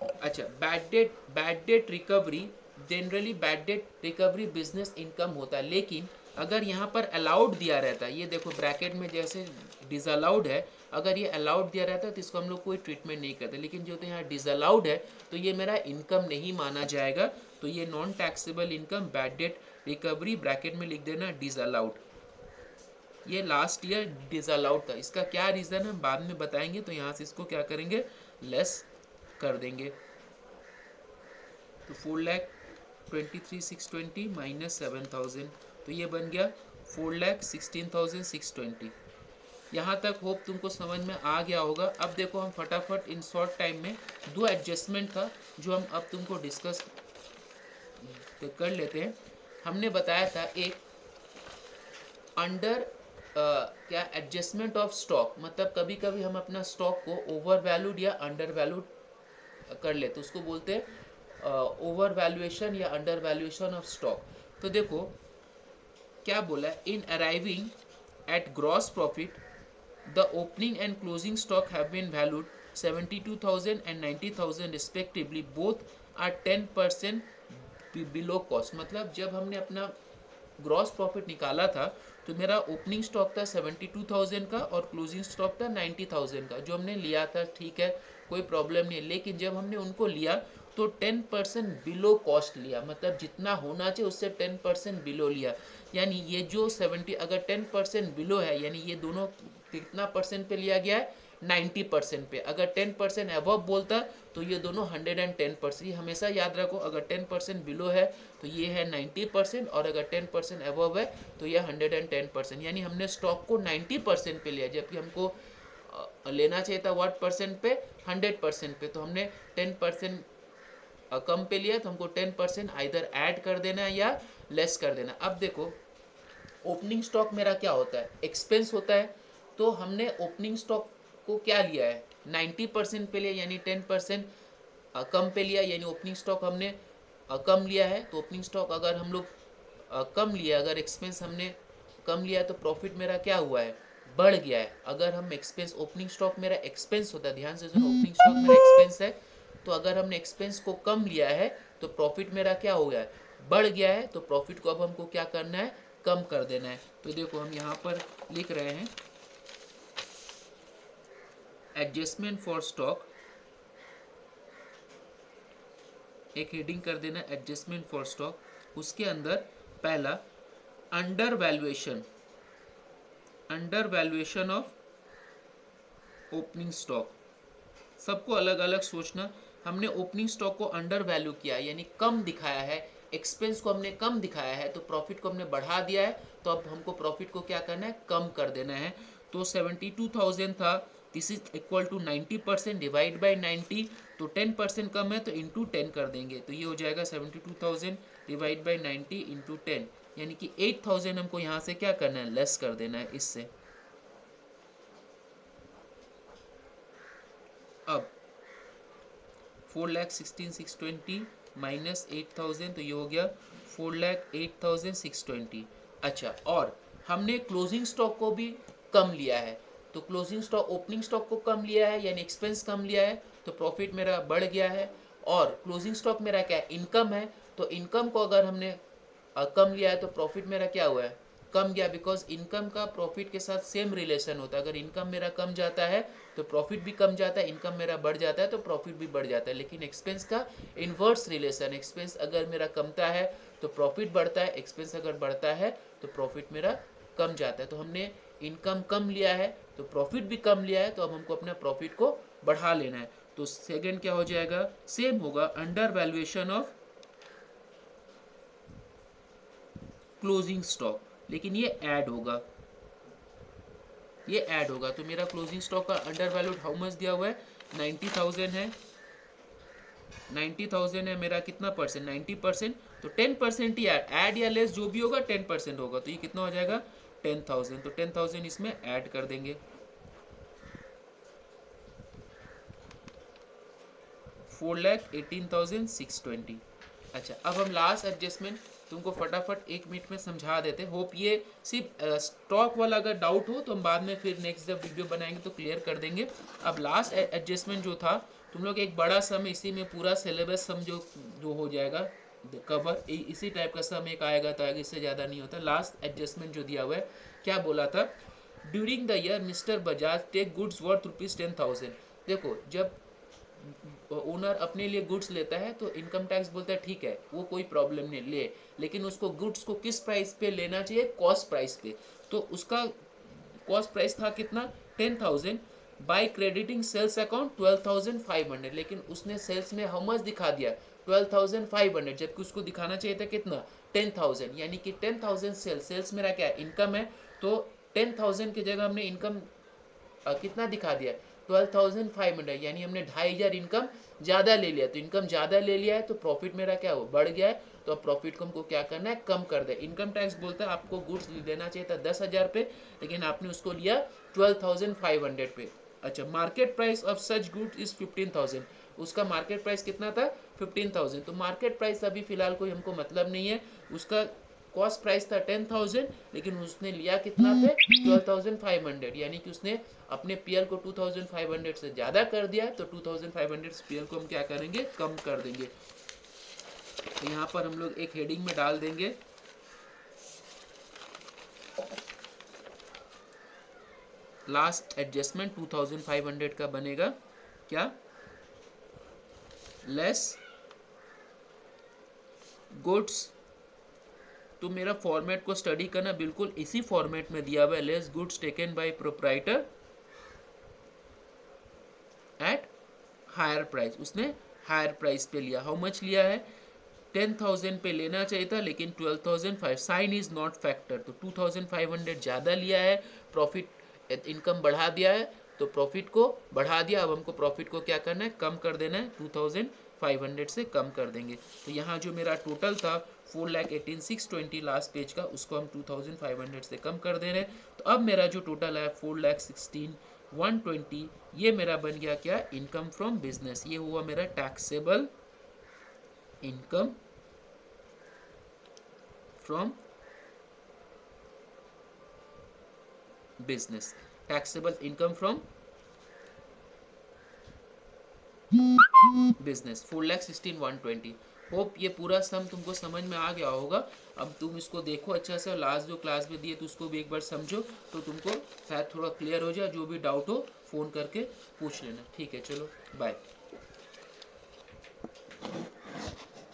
अच्छा, bad debt recovery, generally bad debt recovery business income होता है, लेकिन अगर यहाँ पर अलाउड दिया रहता है, ये देखो ब्रैकेट में जैसे डिसअलाउड है, अगर ये अलाउड दिया रहता है तो इसको हम लोग कोई ट्रीटमेंट नहीं करते, लेकिन जो तो यहाँ डिसअलाउड है तो ये मेरा इनकम नहीं माना जाएगा, तो ये non taxable income bad debt recovery, bracket में लिख देना डिसअलाउड। ये लास्ट ईयर डिसअलाउड था, इसका क्या रीज़न है बाद में बताएंगे, तो यहाँ से इसको क्या करेंगे, लेस कर देंगे। तो 4,23,620 माइनस 7,000, तो ये बन गया 4,16,620। यहाँ तक होप तुमको समझ में आ गया होगा। अब देखो हम फटाफट इन शॉर्ट टाइम में दो एडजस्टमेंट था जो हम अब तुमको डिस्कस कर लेते हैं। हमने बताया था एक अंडर क्या एडजस्टमेंट ऑफ स्टॉक, मतलब कभी कभी हम अपना स्टॉक को ओवर वैल्यूड या अंडर वैल्यूड कर लेते, तो उसको बोलते हैं ओवर वैल्यूएशन या अंडर वैल्यूएशन ऑफ स्टॉक। तो देखो क्या बोला है, in arriving at gross profit the opening and closing stock have been valued 72,000 and 90,000 respectively, both are 10% below cost. मतलब जब हमने अपना ग्रॉस प्रॉफिट निकाला था तो मेरा ओपनिंग स्टॉक था 72,000 का और क्लोजिंग स्टॉक था 90,000 का, जो हमने लिया था, ठीक है, कोई प्रॉब्लम नहीं है, लेकिन जब हमने उनको लिया तो 10% बिलो कॉस्ट लिया, मतलब जितना होना चाहिए उससे 10% बिलो लिया। यानी ये जो 70, अगर 10% बिलो है यानी ये दोनों कितना परसेंट पे लिया गया है, 90% पे। अगर 10% अबव बोलता तो ये दोनों 110%। ये हमेशा याद रखो, अगर 10% बिलो है तो ये है 90%, और अगर 10% अबव है तो ये 110%। यानी हमने स्टॉक को 90% पे लिया, जबकि हमको लेना चाहिए था व्हाट परसेंट पे, 100% पे। तो हमने 10% कम पे लिया, तो हमको 10% आइदर ऐड कर देना है या लेस कर देना। अब देखो ओपनिंग स्टॉक मेरा क्या होता है, एक्सपेंस होता है, तो हमने ओपनिंग स्टॉक को क्या लिया है, 90% पे लिया, यानी 10% कम पे लिया, यानी ओपनिंग स्टॉक हमने कम लिया है। तो ओपनिंग स्टॉक अगर हम लोग कम लिया, अगर एक्सपेंस हमने कम लिया तो प्रॉफिट मेरा क्या हुआ है, बढ़ गया है। अगर हम एक्सपेंस, ओपनिंग स्टॉक मेरा एक्सपेंस होता है, ध्यान से सुनो, ओपनिंग स्टॉक मेरा एक्सपेंस है, तो अगर हमने एक्सपेंस को कम लिया है तो प्रॉफिट मेरा क्या हो गया है, बढ़ गया है। तो प्रॉफिट को अब हमको क्या करना है, कम कर देना है। तो देखो हम यहाँ पर लिख रहे हैं एडजस्टमेंट फॉर स्टॉक, एक हेडिंग कर देना एडजस्टमेंट फॉर स्टॉक, उसके अंदर पहला under valuation, under valuation of opening stock. सबको अलग अलग सोचना। हमने ओपनिंग स्टॉक को अंडर वैल्यू किया यानी कम दिखाया है, एक्सपेंस को हमने कम दिखाया है, तो प्रॉफिट को हमने बढ़ा दिया है, तो अब हमको प्रॉफिट को क्या करना है, कम कर देना है। तो 72,000 था, this is equal to 90% divide by 90, तो 10% कम है तो इंटू 10 कर देंगे, तो ये हो जाएगा 72,000 डिवाइड बाई 90 इंटू 10, यानी कि 8,000 हमको यहाँ से क्या करना है, लेस कर देना है इससे। अब 4,16,620 माइनस 8,000, तो ये हो गया 4,08,620। अच्छा, और हमने क्लोजिंग स्टॉक को भी कम लिया है, तो क्लोजिंग स्टॉक, ओपनिंग स्टॉक को कम लिया है यानी एक्सपेंस कम लिया है, तो प्रॉफिट मेरा बढ़ गया है। और क्लोजिंग स्टॉक मेरा क्या है, इनकम है, तो इनकम को अगर हमने कम लिया है तो प्रॉफिट मेरा क्या हुआ है, कम गया, बिकॉज इनकम का प्रॉफिट के साथ सेम रिलेशन होता है। अगर इनकम मेरा कम जाता है तो प्रॉफिट भी कम जाता है, इनकम मेरा बढ़ जाता है तो प्रॉफिट भी बढ़ जाता है। लेकिन एक्सपेंस का इन्वर्स रिलेशन, एक्सपेंस अगर मेरा कमता है तो प्रॉफिट बढ़ता है, एक्सपेंस अगर बढ़ता है तो प्रॉफिट मेरा कम जाता है। तो हमने इनकम कम लिया है तो प्रॉफिट भी कम लिया है, तो अब हमको अपना प्रॉफिट को बढ़ा लेना है। तो सेकेंड क्या हो जाएगा, सेम होगा, under valuation of closing stock, लेकिन ये ऐड होगा, ये ऐड होगा। तो मेरा क्लोजिंग स्टॉक का अंडर वैल्यूड हाउ मच दिया हुआ है, 90,000 है, 90,000 है मेरा, कितना परसेंट, 90%, तो 10% ही ऐड या लेस जो भी होगा 10% होगा, तो ये कितना हो जाएगा, 10,000। तो 10,000 इसमें ऐड कर देंगे, 4,18,620। अच्छा, अब हम लास्ट एडजस्टमेंट तुमको फटाफट 1 मिनट में समझा देते। होप ये सिर्फ स्टॉक वाला अगर डाउट हो तो हम बाद में फिर नेक्स्ट जब वीडियो बनाएंगे तो क्लियर कर देंगे। अब लास्ट एडजस्टमेंट जो था तुम लोग एक बड़ा सम, इसी में पूरा सिलेबस सम जो हो जाएगा कवर, इसी टाइप का सम एक आएगा, तो आगे इससे ज़्यादा नहीं होता। लास्ट एडजस्टमेंट जो दिया हुआ है, क्या बोला था, during the year mister Bajaj take goods worth ₹10,000। देखो जब ओनर अपने लिए गुड्स लेता है तो इनकम टैक्स बोलता है ठीक है वो कोई प्रॉब्लम नहीं ले, लेकिन उसको गुड्स को किस प्राइस पे लेना चाहिए, कॉस्ट प्राइस पे। तो उसका कॉस्ट प्राइस था कितना, 10,000। बाय क्रेडिटिंग सेल्स अकाउंट 12,500, लेकिन उसने सेल्स में हाउ मच दिखा दिया, 12,500, जबकि उसको दिखाना चाहिए था कितना, 10,000। यानी कि 10,000 सेल्स मेरा क्या है, इनकम है, तो 10,000 की जगह हमने इनकम कितना दिखा दिया, 12,500, यानी हमने 2,500 इनकम ज़्यादा ले लिया। तो इनकम ज़्यादा ले लिया है तो प्रॉफिट मेरा क्या हो, बढ़ गया है। तो अब प्रॉफिट को हमको क्या करना है, कम कर दे। इनकम टैक्स बोलता है आपको गुड्स देना चाहिए था 10,000 पे, लेकिन आपने उसको लिया 12,500 पे। अच्छा, market price of such goods is 15,000, उसका मार्केट प्राइस कितना था, 15,000। तो मार्केट प्राइस अभी फिलहाल कोई हमको मतलब नहीं है, उसका कॉस्ट प्राइस था 10,000, लेकिन उसने लिया कितना पे, 12,500, यानी कि उसने अपने पीएल को 2,500 से ज़्यादा कर दिया है। तो 2,500 पीएल को हम क्या करेंगे, कम कर देंगे। तो यहाँ पर हम लोग एक हेडिंग में डाल देंगे, लास्ट एडजस्टमेंट 2,500 का बनेगा क्या, लेस गुड्स। तो मेरा फॉर्मेट को स्टडी करना, बिल्कुल इसी फॉर्मेट में दिया हुआ है, less goods taken by proprietor at higher price. उसने हायर प्राइस पे लिया, हाउ मच लिया है, 10,000 पे लेना चाहिए था, लेकिन 12,500, साइन इज नॉट फैक्टर, तो 2,500 ज़्यादा लिया है, प्रॉफिट इनकम बढ़ा दिया है, तो प्रॉफिट को बढ़ा दिया। अब हमको प्रॉफिट को क्या करना है, कम कर देना है, 2,500 से कम कर देंगे। तो यहाँ जो मेरा टोटल था 4,18,620 लास्ट पेज का, उसको हम 2,500 से कम कर दे रहे हैं। तो अब मेरा जो टोटल है 4,16,120, ये मेरा बन गया क्या, इनकम फ्रॉम बिजनेस। ये हुआ मेरा taxable income from business, taxable income from business 4,16,120। Hope ये पूरा सम तुमको समझ में आ गया होगा। अब तुम इसको देखो अच्छा से, लास्ट जो क्लास में दिए तो उसको भी एक बार समझो, तो तुमको शायद थोड़ा क्लियर हो जाए। जो भी डाउट हो फ़ोन करके पूछ लेना, ठीक है, चलो बाय।